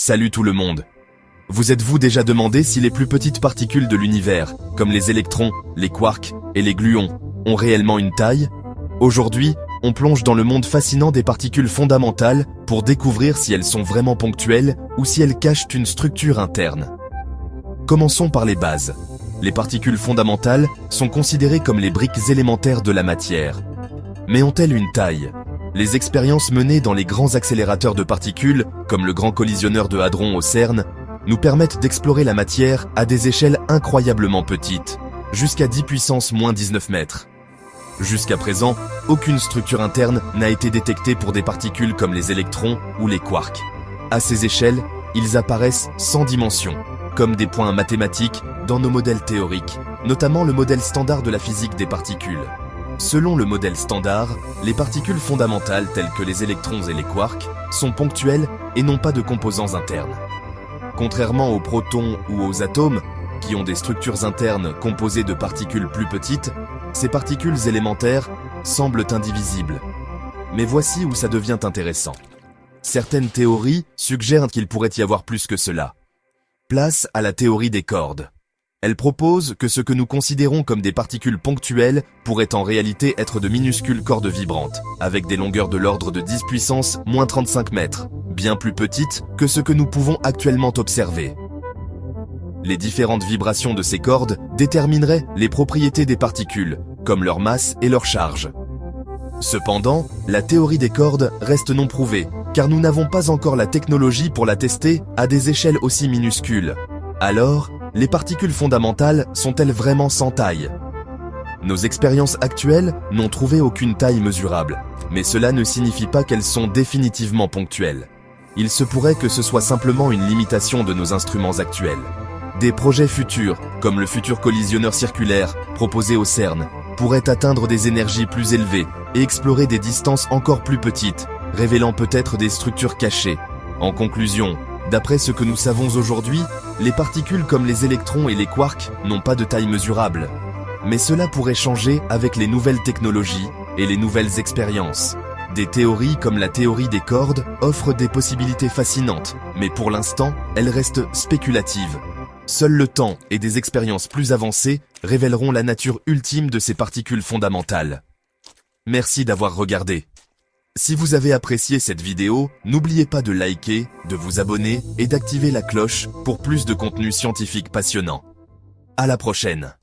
Salut tout le monde. Vous êtes-vous déjà demandé si les plus petites particules de l'univers, comme les électrons, les quarks et les gluons, ont réellement une taille? Aujourd'hui, on plonge dans le monde fascinant des particules fondamentales pour découvrir si elles sont vraiment ponctuelles ou si elles cachent une structure interne. Commençons par les bases. Les particules fondamentales sont considérées comme les briques élémentaires de la matière. Mais ont-elles une taille? Les expériences menées dans les grands accélérateurs de particules, comme le Grand Collisionneur de Hadron au CERN, nous permettent d'explorer la matière à des échelles incroyablement petites, jusqu'à 10 puissance moins 19 mètres. Jusqu'à présent, aucune structure interne n'a été détectée pour des particules comme les électrons ou les quarks. À ces échelles, ils apparaissent sans dimension, comme des points mathématiques dans nos modèles théoriques, notamment le modèle standard de la physique des particules. Selon le modèle standard, les particules fondamentales telles que les électrons et les quarks sont ponctuelles et n'ont pas de composants internes. Contrairement aux protons ou aux atomes, qui ont des structures internes composées de particules plus petites, ces particules élémentaires semblent indivisibles. Mais voici où ça devient intéressant. Certaines théories suggèrent qu'il pourrait y avoir plus que cela. Place à la théorie des cordes. Elle propose que ce que nous considérons comme des particules ponctuelles pourraient en réalité être de minuscules cordes vibrantes, avec des longueurs de l'ordre de 10 puissance moins 35 mètres, bien plus petites que ce que nous pouvons actuellement observer. Les différentes vibrations de ces cordes détermineraient les propriétés des particules, comme leur masse et leur charge. Cependant, la théorie des cordes reste non prouvée, car nous n'avons pas encore la technologie pour la tester à des échelles aussi minuscules. Alors, les particules fondamentales sont-elles vraiment sans taille? Nos expériences actuelles n'ont trouvé aucune taille mesurable, mais cela ne signifie pas qu'elles sont définitivement ponctuelles. Il se pourrait que ce soit simplement une limitation de nos instruments actuels. Des projets futurs, comme le futur collisionneur circulaire proposé au CERN, pourraient atteindre des énergies plus élevées et explorer des distances encore plus petites, révélant peut-être des structures cachées. En conclusion, d'après ce que nous savons aujourd'hui, les particules comme les électrons et les quarks n'ont pas de taille mesurable. Mais cela pourrait changer avec les nouvelles technologies et les nouvelles expériences. Des théories comme la théorie des cordes offrent des possibilités fascinantes, mais pour l'instant, elles restent spéculatives. Seul le temps et des expériences plus avancées révéleront la nature ultime de ces particules fondamentales. Merci d'avoir regardé. Si vous avez apprécié cette vidéo, n'oubliez pas de liker, de vous abonner et d'activer la cloche pour plus de contenu scientifique passionnant. À la prochaine.